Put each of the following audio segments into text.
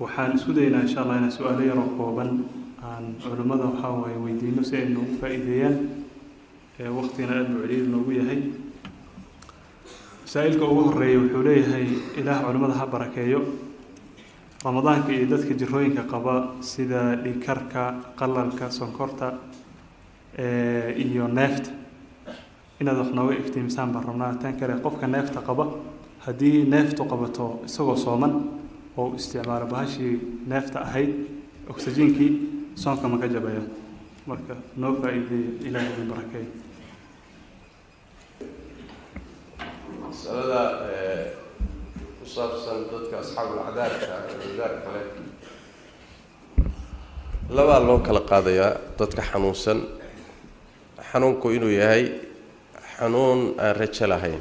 waxaan isku daynaa insha Allah inaan su'aalo yar oo kooban aan culimada waxa way weydiino si ay noogu faa'iideeyaan waqtiina aad u ciriir noogu yahay. سائلك ugu horeeyo wuxuu leeyahay ilaah culimada ha barakeeyo ramadaanka iyo dadka jirooyinka qaba sida dhikarka qalalka sonkorta iyo neefta inaad wax nooga iftiimsaan baan rabnaa tan kale qofka neefta qaba haddii neeftu qabato isagoo sooman oo isticmaalo bahashii neefta ahayd oksijiinkii soonka ma ka jabayo marka noo faa'iideeyo ilaah idin barakeeyo. مسألة خصوصاً ضد أصحاب العذاب ذلك لبا لو كلا قاضيا ضد حنوسا حنون كوينو يهي حنون رجلهين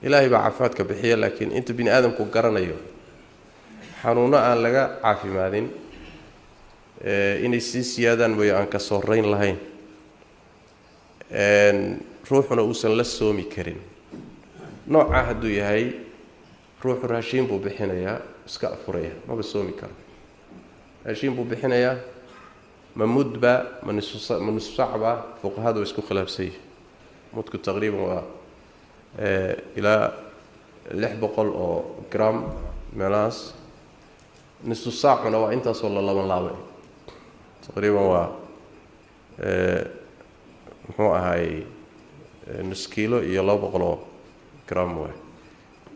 إلهي بعفاتك بحية لكن أنت بني آدم كو قرنيو حنونا أن لغا عافي مادين إني سيادان ويا أنك صورين لهين ruuxuna uusan la soomi karin nooca hadduu yahay ruuxu raashin buu bixinayaa iska afuraya maba soomi karo raashin buu bixinayaa ma mudba ma nusfu sacba fuqahadu isku khilaafsay mudku taqriiban waa ilaa 600 oo gram meelaas nusfu sacna waa intaasoo la laban laabay taqriiban waa muxuu ahay nus kiilo iyo 200 gram way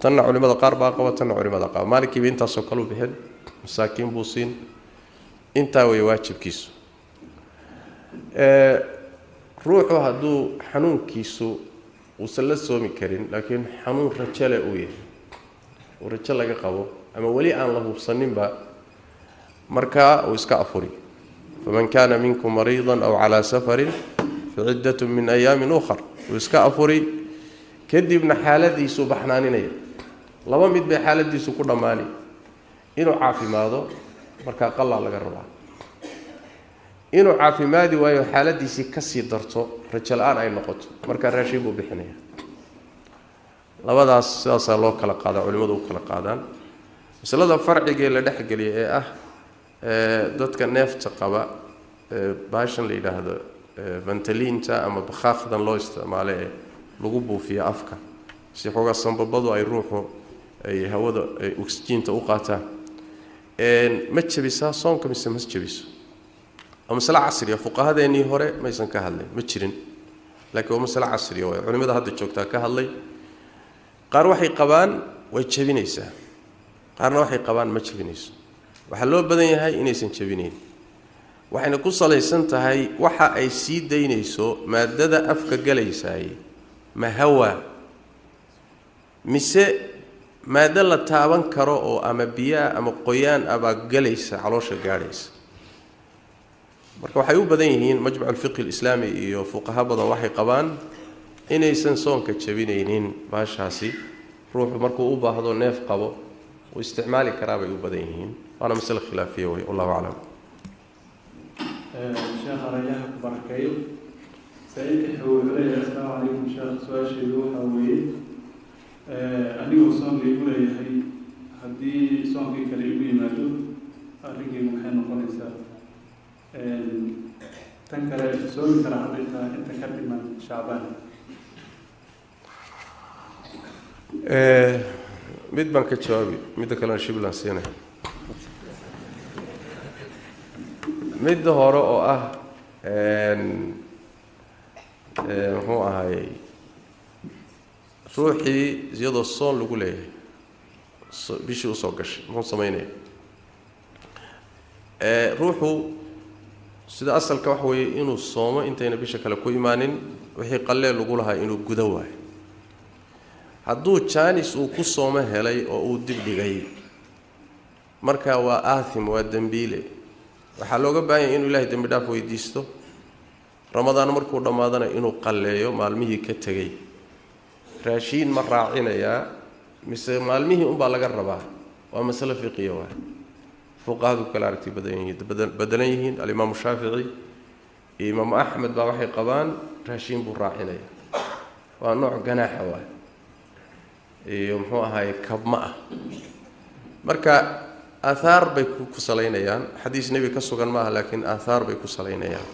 tan culimada qaar baa qaba tan culimada qaar maalikii inta soo kala bixin masaakiin buu siin inta way waajibkiisu ruuxu hadduu xanuunkiisu uusan la soomi karin laakiin xanuun rajale uu yahay oo rajo laga qabo ama wali aan la hubsaninba marka uu iska afuri faman kana minkum mariidan aw ala safarin فعدة من أيام أخرى ويسكا أفوري كدبنا حالتي سبحانينيا لما مد بحالتي سكون ماني إنه عافي ماذا مركا قلا على جربها إنه عافي مادي وهي حالتي سكسي درته رجال الآن أي نقط مركا راشيبو بحنيا لما ذا ساسا لو كلا قادا علماء دو كلا قادان بس هذا فرق جيل لدحق لي دوت كان نفط قبا باشن لي هذا فانتلينتا أما بخاخدان لو استعماله lagu buufiyo afka si xoga sanbabadu ay ruuxu ay hawada ay oksijiinta u qaataan ma jabisa soonka mise ma jabiso ama sala casriya fuqahadeeni hore ma aysan ka hadlay ma jirin laakiin waa sala casriya way culimada hadda joogta ka hadlay qaar waxay qabaan way jabinaysaa qaarna waxay qabaan ma jabinayso waxa loo badan yahay inaysan jabinayn waxayna ku salaysan tahay waxa ay sii daynayso maadada afka galaysaay ما هو مسه ماذا لا تابن كرو أو أما بيا أما قيان أبا جليس علوش جالس مركو حيو بدينين مجمع الفقه الإسلامي يفقها بضا وحي قبان إن يسنسون كتشبينين باش هاسي روح مركو أوبا هذا نيف قبو واستعمال كرابة يو بدينين وأنا مسألة خلافية والله أعلم. شيخ رجاء بركايو سألت حول السلام عليكم شيخ سؤال شيء حوي أني وصل لي يقول لي هي هدي صام في كلامي مالو أرجع محن قنيسة تنكر السؤال ترى أنت كلمة من شعبان مد بنك الشوابي مد كلام شبلان سنة مد هراء هو هاي روحي زيادة الصون لقول إيه بيشو صوقش مو سمينه روحه سيدا أصل كوحوي إنه الصوم أنت هنا بشكل كوي مانين وحي قليل لقولها إنه جدوه هدو تشانيس وكل صومه هلاي أو دبلغي مركا وآثم ودنبيله وحلوقه باين إنه الله دمدافع ويديستو رمضان مركو رمضان إنه قليو مالمه كتجي راشين مراعينا يا مثل مالمه بلغ الربا ومسألة فقهية واحد فقهاء كلارتي بدنيهن الإمام الشافعي إمام أحمد بوحي قبان راشين براعينا يا ونوع جناح واحد يوم هو هاي كبمة marka aahaar bay ku salaynayaan xadiis nebi ka sugan maaha laakiin aahaar bay ku salaynayaan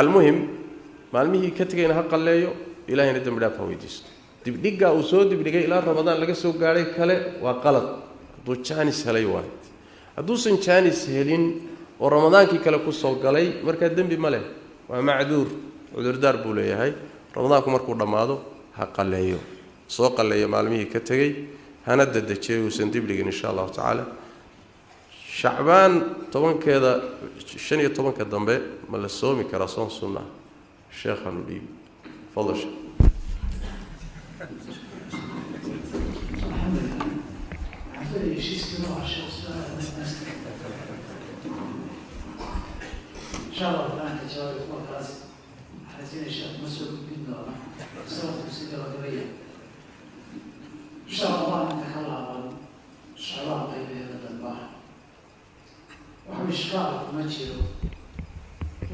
almuhim maalmihii ka tegayna ha qalleeyo ilaahayna dembi dhaaf ha weydiisto dibdhiggaa uu soo dibdhigay ilaa ramadaan laga soo gaadhay kale waa qalad hadduu jaanis helay waayo hadduusan jaanis helin oo ramadaankii kale ku soo galay markaa dembi ma leh waa macduur cudurdaar buu leeyahay ramadaanku markuu dhammaado ha qalleeyo soo qalleeyo maalmihii ka tegey hana dedejiyo uusan dibdhigin insha allahu tacaala shacbaan 10keeda 15 dambe ma la soomi karaa soon sunna sheekhan u dhiibi fadlan sheekh إن شاء الله الآن تجاوب القرآن حزين الشيخ مسؤول بدنا سوف تسير غيرية إن شاء الله نتكلم عن شعراء طيب هذا البحر وحب إشكال مجيرو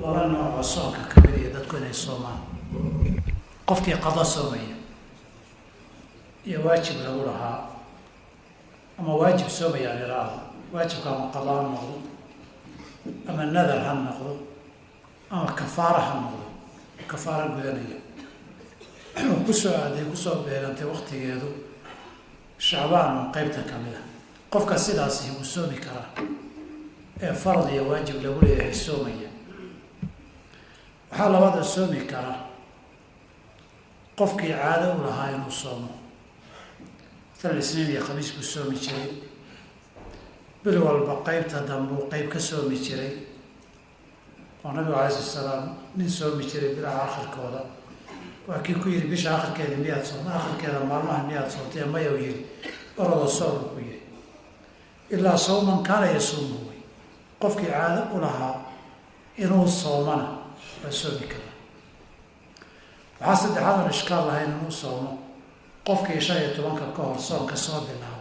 لرنا عصاك كبيرة تكون الصومان قفتي قضاء صومية يواجب لها أما واجب صومية يعني راه واجب كما قضاء النظر أما النذر هالنقض أما كفارة هالنقض كفارة بدنية وكسو عادي كسو بيلانتي وقتي يدو شعبان وقيبتا كاملة قفك السيداسي وسومي كرا فرض يواجب لوليه السومية وحال وضع السومي كرا قفك عادة ولها ينو صومه 3 سنين يا خميس بسومي شيء bil walba qaybta dambu qayb ka soomi jiray oo nabiga calayhi salaam nin soomi jiray bilaha aakhirkooda waa kii ku yiri bisha aakhirkeeda miyaad soomtaa aakhirkeeda maalmaha miyaad soomtay ma uu yiri orada soom ku yiri ilaa sooman kaana yasuumu qofkii caado u lahaa inuu soomana waa soomi karaa waxaa saddexaad oo ishkaal lahayn inuu soomo qofkii 15 ka hor soonka soo bilaabay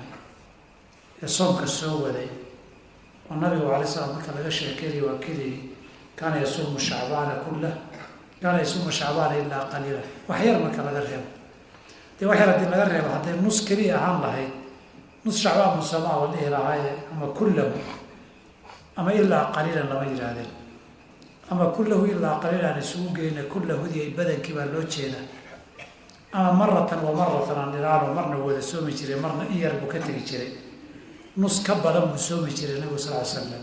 يصوم كالسودي والنبي عليه الصلاة والسلام قال شيكري وكلي كان يصوم شعبان كله كان يصوم شعبان إلا قليلا وحير ما كان لغرهم دي وحير دي لغرهم حتى نص كريه عن هاي نص شعبان من السماء والله لا هاي أما كله أما إلا قليلا لما يجري هذا أما كله إلا قليلا نسوقين كله دي بدن كبار لوتشينا أما مرة ومرة عن العالم مرنا وذا سومي جري مرنا إير بكتي جري نص كبر مسومي جري النبي صلى الله عليه وسلم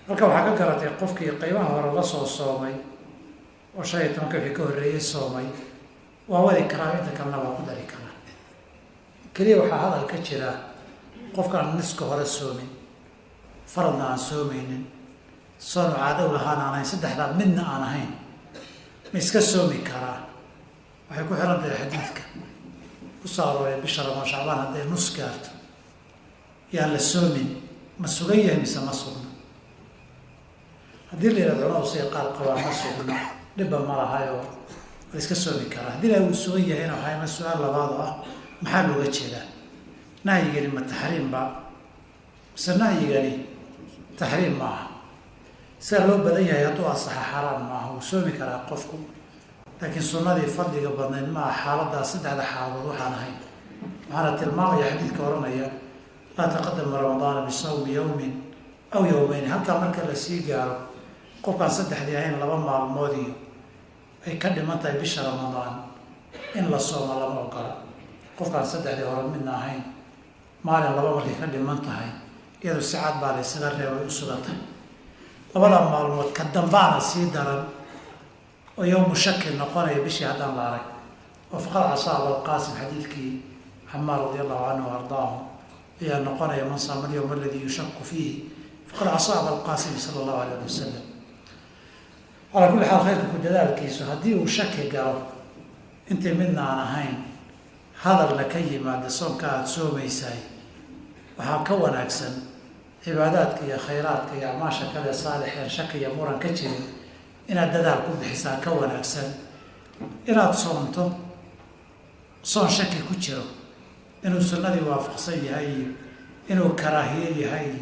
halka waxa ka garatay qofkii qaybaha hore la soo soomay oo shaytaanka fi ka horeeyay soomay waa wadi karaa inta kalena waa ku dari karaa kaliya waxaa hadal ka jira qofkaan niska hore soomin faradna aan soomaynin soon caado lahaan aan saddexda midna aan ahayn ma iska soomi karaa waxay ku xiran tahay xadiidka ku saaroy bisha Ramadaan Shacbaan haday nus gaarto yaa la soomin ma sugan yahay mise ma sugna haddii la yidhahdo si qaar qabaa ma sugna dhibba ma lahayo la iska soomi karaa haddii la uu sugan yahayna waxay ma su'aal labaad ah maxaa looga jeedaa nahyigani ma taxriim ba mise nahyigani taxriim maaha sida loo badan yahay hadduu asaxa xaraam maaha uu soomi karaa qofku laakiin sunnadii fadliga badnayd maaha xaaladdaa saddexda xaaladood waxaan ahayn waxaana tilmaamaya xadiidka oranaya laa taqadama ramadaana bisawmi yawmin aw yawmayn halkaa marka la sii gaaro qofkaan saddexdii ahayn 2 maalmood iyo ay ka dhiman tahay bisha Ramadaan in la soomo lama ogola qofkaan saddexdii hore midna ahayn maalin 2 markay ka dhiman tahay iyadoo saacad baa la isaga reebay u sugantay 2 maalmood ka dambaana sii daran oo yawm shakil noqonaya bishii haddaan la arag oo faqad asaaba al-Qaasim xadiidkii Ammaar radiyallahu anhu ardaahu ayaa noqonaya man saama al-yawm alladhi yushakku fihi faqad asaaba al-Qaasim sallallahu alayhi wa sallam على كل حال خير كل ذلك كيسو هدي وشك قالوا انت منا انا هين هذا لكي ما دسون كاد سومي ساي وها كون اكسن عباداتك يا خيراتك يا عماشك كذا صالح يا شك يا مورن كجري ان ددال كل حساب كون اكسن ان تصونتو صون شك كجرو انه سندي وافقسي هي انه كراهيه هي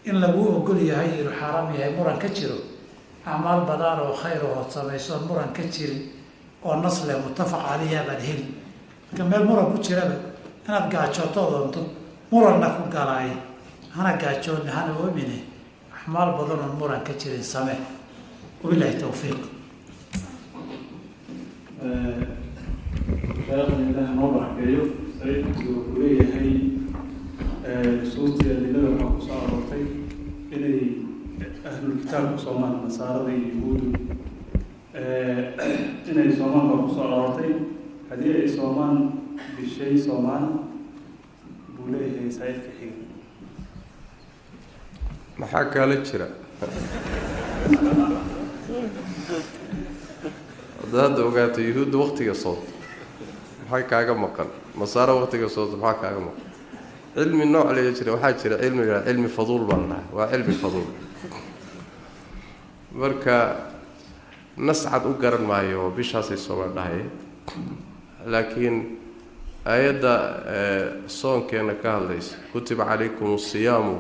ان لو اقول هي حرام هي مورن كجرو أعمال بدار وخير وصبيصون مرن كتير والنصل متفق عليها بدهن كمل مرن كتير أنا بقى شطوط أنتم muranna ku galay hana gaajoonna hana oomine axmaal badan oon muran ka jirin same wabilaahi tawfiiq. sheekhan ilaah noo barakeeyo saciidkiisu wuxuu leeyahay nusuustii adilada waxaa ku soo aroortay inay ahlul kitaabku soomaan nasaarada iyo yahuudu inay soomaan baa ku soo aroortay haddii ay soomaan bishay soomaan buu leeyahay saciidka xiga maxaa kaala jira haddaad ogaato yuhuudda waktiga soota maxaa kaaga maqan nasaaro waktiga soota maxaa kaaga maqan cilmi nooc lee jira waxaa jira cilmiga cilmi faduul baa la dhahay waa cilmi faduul marka nascad u garan maayo bishaasay soomaan dhahay laakiin aayadda soonkeena ka hadlaysa kutiba calaykum asiyaamu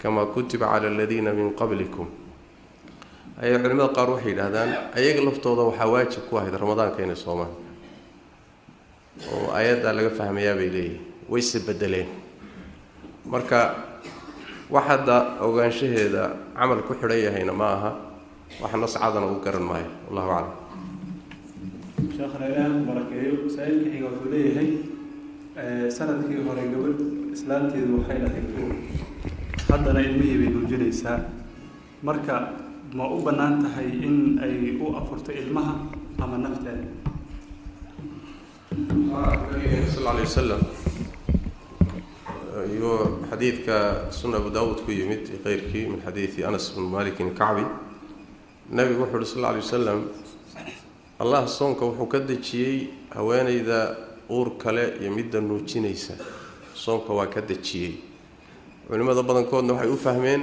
kamaa kutiba cala aladiina min qablikum ayay culimada qaar waxay yidhaahdaan ayaga laftooda waxaa waajib ku ahayd ramadaanka inay soomaan oo aayaddaa laga fahmayaa bay leeyihin wayse bedeleen marka wax hadda ogaanshaheeda camal ku xidhan yahayna ma aha wax nascadana u garan maayo wallahu aclam. sheekhana ilaah ku barakeeyo saa'ilka xiga wuxuu leeyahay sanadkii hore gabadh islaanteedu waxay dhahay uur haddana ilmihii bay nuujinaysaa marka ma u bannaan tahay in ay u afurto ilmaha ama nafteeda? sal alay wasalam iyo xadiidka sunna abu daawuud ku yimid keyrkii min xadiidi anas bn malikin kacbi nabigu wuxu uhi sal alay wasalam allah soonka wuxuu ka dejiyey haweeneyda uur kale iyo midda nuujinaysa soonka waa ka dejiyey culimmada badankoodna waxay u fahmeen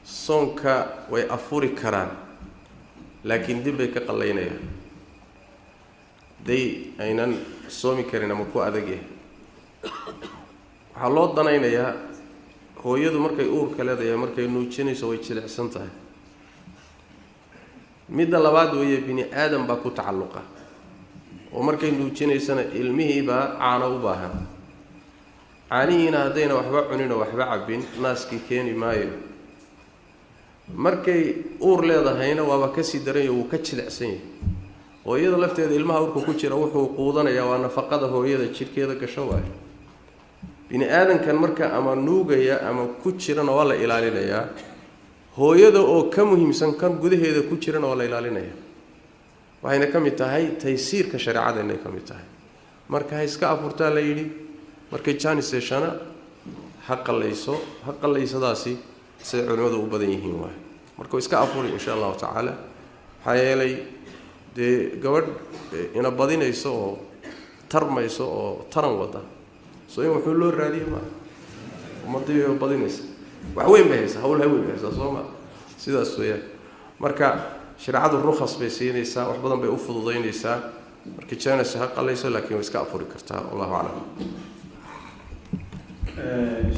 soonka way afuri karaan laakiin dib bay ka qallaynayaan day aynan soomi karin ama ku adag yahay waxaa loo danaynayaa hooyadu markay uurka leedahay markay nuujinayso way jilicsan tahay midda labaad weeye bini aadam baa ku tacalluqa oo markay nuujinaysana ilmihiibaa caano u baahan caanihiina haddayna waxba cuninoo waxba cabbin naaskii keeni maayo markay uur leedahayna waaba kasii daranyo wuu ka jilicsan yahay hooyada lafteeda ilmaha uurka ku jira wuxuu quudanayaa waa nafaqada hooyada jidhkeeda gasho waayo bini aadankan marka ama nuugaya ama ku jirana waa la ilaalinayaa hooyada oo ka muhiimsan kan gudaheeda ku jirana waa la ilaalinayaa waxayna ka mid tahay taysiirka shareecada inay ka mid tahay marka ha iska afurtaa la yidhi markay jaanis yeeshana ha qallaysadaasi siday culimmadu u badan yihiin waayo marka iska afuri insha allahu tacaala maxaa yeelay dee gabadh ina badinayso oo tarmayso oo taran wada so in wuxuu loo raadiye maa ummadii badinaysa wax weyn bay haysaa hawl weyn bay haysaa soo ma sidaas weeyaan marka shareecadu rukhas bay siinaysaa wax badan bay u fududaynaysaa marka jaanis ha qallayso laakiin way iska afuri kartaa wallahu aclam.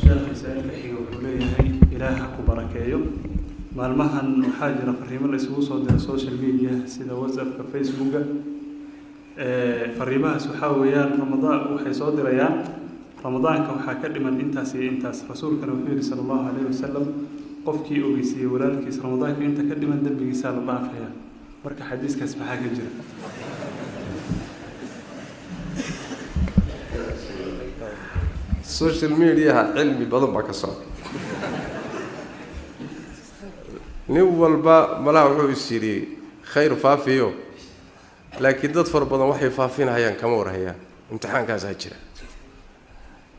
sheekha saa'ilka xiga wuxuu leeyahay ilaah ha ku barakeeyo maalmahan waxaa jira fariimo la isugu soo dira social media sida whatsappka facebooka fariimahaas waxaa weeyaan ramadaan waxay soo dirayaan ramadaanka waxaa ka dhiman intaas iyo intaas rasuulkana wuxuu yidhi sala allahu calayhi wasalam qofkii ogeysiiyey walaalkiis ramadaanka inta ka dhiman dembigiisaa la dhaafaya marka xadiiskaas maxaa ka jira? social mediaha cilmi badan baa ka socda nin walba malaha wuxuu is yidhi khayr faafiyo laakiin dad fara badan waxay faafinayaan kama warhayaan imtixaankaasaa jira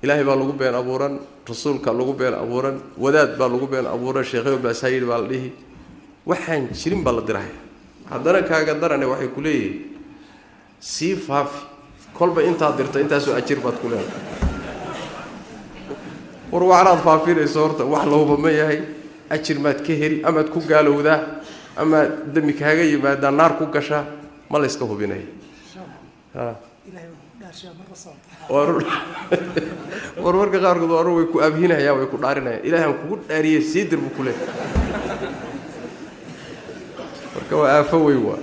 ilaahay baa lagu been abuuran rasuulka lagu been abuuran wadaad baa lagu been abuuran sheekhay baa sayid baa la dhihi waxaan jirin baa la diraya haddana kaaga darane waxay ku leeyihiin sii faafi kolba intaad dirta intaasoo ajir baad ku leedahay war waxaanaad faafinayso horta wax lahuba ma yahay ajir maad ka heli amaad ku gaalowdaa amaad demi kaaga yimaadaa naar ku gashaa ma la yska hubinaya war marka qaarkood war way ku abhinayaan way ku dhaarinayaan ilaahay aan kugu dhaariyey sii dir buu ku leeyahay marka waa aafo weyn waa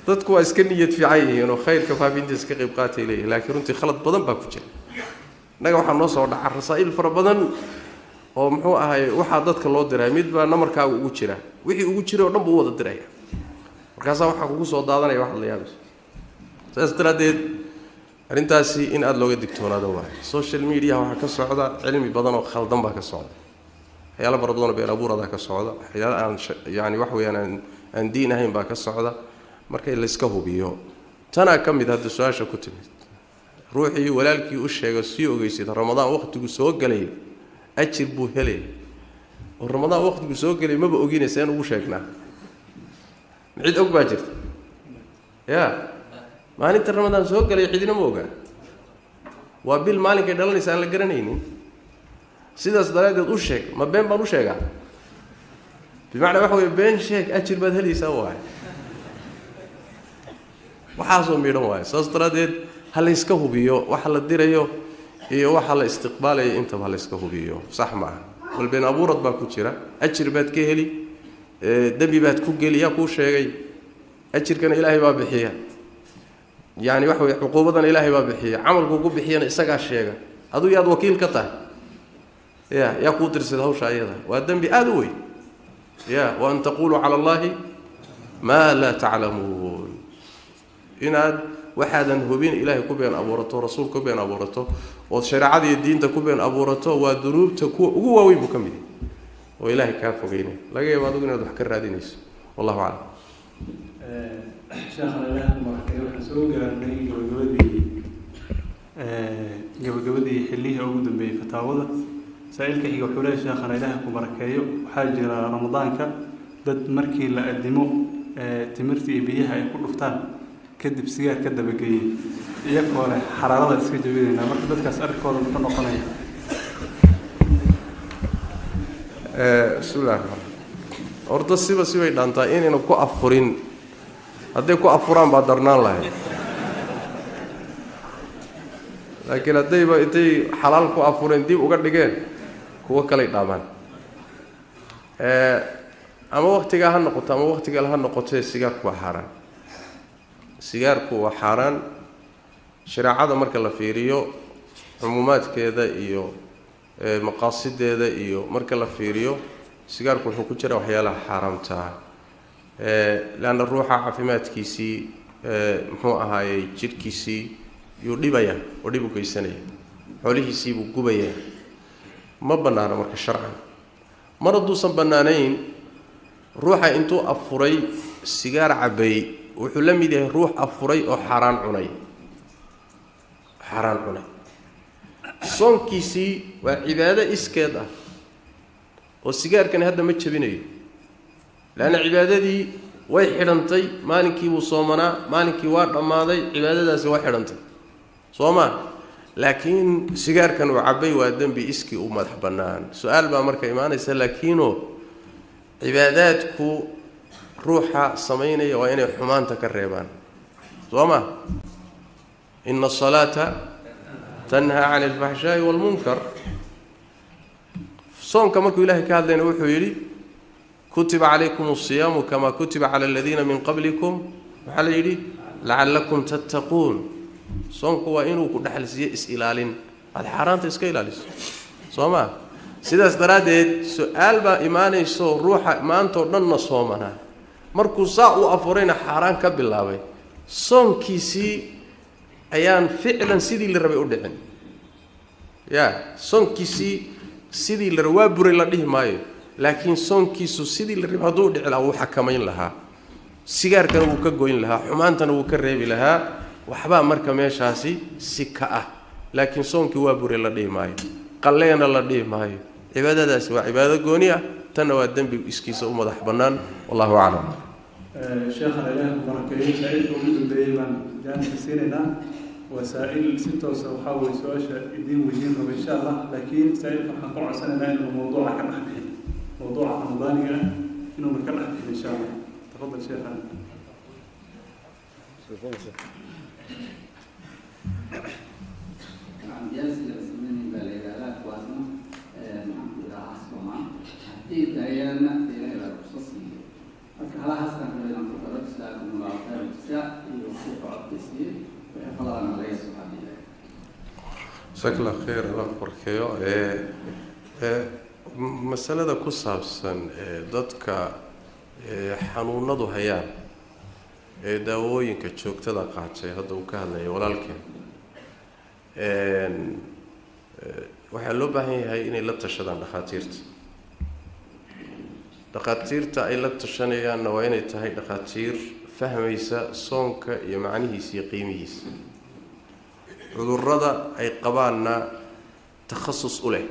dadku waa iska niyad fiican yihiin oo khayrka faafintiisa ka qayb qaatay leeyihin laakiin runtii khalad badan baa ku jira naga waxaa noo soo dhaca rasaa'il fara badan oo muxuu ahay waxaa dadka loo diray mid baa namarkaaga ugu jira wixii ugu jira oo dhan buu wada diraya markaasaa waxaa kugu soo daadanaya waxaad la yaabayso saas daraaddeed arrintaasi in aada looga digtoonaado waayo social media waxaa ka socda cilmi badan oo khaldan baa ka socda waxyaala fara badan oo been abuuradaa ka socda waxyaala aan yani wax weeyaan aan diin ahayn baa ka socda marka in layska hubiyo tanaa ka mid hadda su-aasha ku timid ruuxii walaalkii u sheega sii ogeysid ramadaan waqtigu soo galay ajir buu helay oo ramadaan waqtigu soo galay maba oginaysa in ugu sheegnaa cid og baa jirta ya maalinta ramadaan soo galay cidina ma ogaa waa bil maalinkay dhalanaysa aan la garanaynin sidaas daraaddeed u sheeg ma been baan u sheegaa bimacnaa waxa weeye been sheeg ajir baad helaysaa waay waxaasoo midhan waayo saas daraaddeed ha la yska hubiyo waxa la dirayo iyo waxa la istiqbaalayo intaba ha la yska hubiyo sax ma aha bal been abuurad baa ku jira ajir baad ka heli dembi baad ku geli yaa kuu sheegay ajirkana ilaahay baa bixiya يعني waxa xuquuqadan ilaahay baa bixiya amalku ku bixiyana isaga sheega adu yaad wakiil ka tahay ya ku tirsada hawsha ayada waa dambi aad u weyn ya wa an taqulu ala allahi ma la ta'lamun inaad waxaadan hubin ilaahay ku been abuurato rasuulku been abuurato oo shariicada iyo diinta ku been abuurato waa dunuubta ku ugu waaweyn buu kamid oo ilaahay ka fogeeyay laga yaabo inaad wax ka raadinayso wallahu a'lam sheekh Allah markay wax soo gaarnay gabagabadii xilliga ugu dambeeyay fataawada saailka xiga wuxuu leeyahay sheekh Allah ku barakeeyo waxa jira ramadaanka dad markii la adimo timirtii iyo biyaha ay ku dhuftaan kadib sigaar ka dabageeyay iyagoo leh xaraarada iska jabinayna marka dadkaas arkooda ka noqonaya bismillah ordo sibay dhaantaa inayna ku afurin hadday ku afuraan baa darnaan lahayd laakiin haddayba intay xalaal ku afureen dib uga dhigeen kuwa kale dhaamaan ama waqtiga ha noqoto ama waqtiga ha noqotee sigaarku waa xaraan sigaarku waa xaraan shariicada marka la fiiriyo umuumaadkeeda iyo maqaasideeda iyo marka la fiiriyo sigaarku wuxuu ku jira waxyaalaha xaraamta laana ruuxa caafimaadkiisii muxuu ahaayay jirkiisii yuu dhibaya oo dhib u geysanaya xoolihiisii buu gubaya ma bannaana marka sharcan mar hadduusan bannaanayn ruuxa intuu afuray sigaar cabay wuxuu la mid yahay ruux afuray oo xaraan cunay soonkiisii waa cibaado iskeed ah oo sigaarkani hadda ma jabinayo laana cibaadadii way xidhantay maalinkii wuu soomanaa maalinkii waa dhammaaday cibaadadaasi waa xidhantay sooma laakiin sigaarkan uu cabay waa dembi iskii u madax bannaan su-aal baa marka imaanaysa laakiinoo cibaadaadku ruuxa samaynaya waa inay xumaanta ka reebaan sooma ina asalaata tanhaa cani alfaxshaa'i waalmunkar soonka markuu ilaahay ka hadlayna wuxuu yidhi kutiba calaykum asiyaamu kamaa kutiba cala aladiina min qablikum waxaa la yidhi lacallakum tattaquun soonku waa inuu ku dhexalsiiyo is-ilaalin aad xaaraanta iska ilaaliso soo maa sidaas daraaddeed su-aal baa imaanayso ruuxa maantao dhanna soomanaa markuu saa u afurayna xaaraan ka bilaabay soonkiisii ayaan ficlan sidii la rabay u dhicin ya soonkiisii sidii la waa buray la dhihi maayo laakiin soonkiisu sidii la rabay hadduu dhici lahaa wuu xakamayn lahaa sigaarkana wuu ka goyn lahaa xumaantana wuu ka reebi lahaa waxbaa marka meeshaasi si ka ah laakiin soonkii waa buray la dhihi maayo qalleena la dhihi maayo cibaadadaasi waa cibaado gooni ah tanna waa dembi iskiisa u madax bannaan wallahu aclam sheekhana ilaahay ku barakeeyo saailka ugu dambeeyey baan jaanka siinaynaa وسائل ستة وحاول سؤال الدين وجين رب إن شاء الله لكن سائل حنقول عسنا إنه موضوع كان حبيه موضوع رمضاني إنه مكان حبيه إن شاء الله تفضل شيخنا shakla khair la qorkeeyo masalada ku saabsan dadka xanuunadu hayaan daawooyinka joogtada qaatay hadda uu ka hadlay walaalkeen waxaa loo baahan yahay inay la tashadaan dhakhaatiirta ay la tashanayaanna waa inay tahay dhakhaatiir fahmaysa soonka iyo macnihiisa iyo qiimihiisa cudurrada ay qabaanna takhasus u leh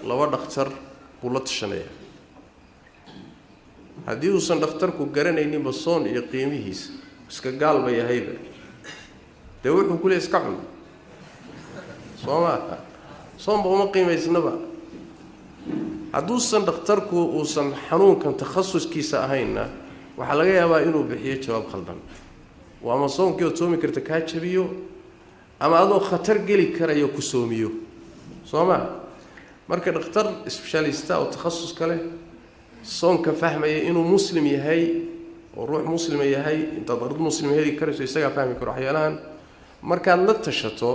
laba dhakhtar buu la tashanayaa haddii uusan dhakhtarku garanayninba soon iyo qiimihiisa iska gaalba yahayba dee wuxuu ku leey iska cun soo maaha soonba uma qiimaysnaba hadduusan dhakhtarku uusan xanuunkan takhasuskiisa ahaynna waxaa laga yaabaa inuu bixiyo jawaab khaldan waa ama soonkii ood soomi karta kaa jabiyo ama adoo khatar geli karayo ku soomiyo soo maa marka dhakhtar isbeshaalista oo takhasus ka leh soonka fahmaya inuu muslim yahay oo ruux muslima yahay intaad ard muslim heli karayso isagaa fahmi karo waxyaalahan markaad la tashato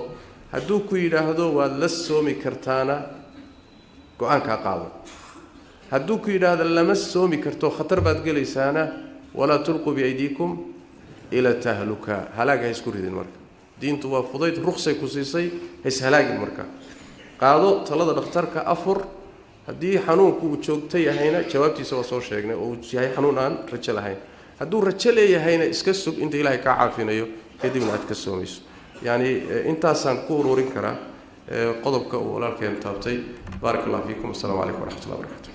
hadduu ku yidhaahdo waad la soomi kartaana go-aankaa qaado hadduu ku yidhaahdo lama soomi karto khatar baad gelaysaana walaa tulquu biaydiikum ila tahluka halaaga ha isku ridin marka diintu waa fudayd ruksay ku siisay ha ishalaagin marka qaado talada dhakhtarka afur haddii xanuunku uu joogto yahayna jawaabtiisa waa soo sheegnay oo uu yahay xanuun aan rajo lahayn hadduu rajo leeyahayna iska sug inta ilaahay kaa caafinayo kadibna aad ka soomayso yani intaasaan ku ururin karaa qodobka uu walaalkeen taabtay baarak allah fiikum assalaamu calaykum waraxmat ullah wabarakatu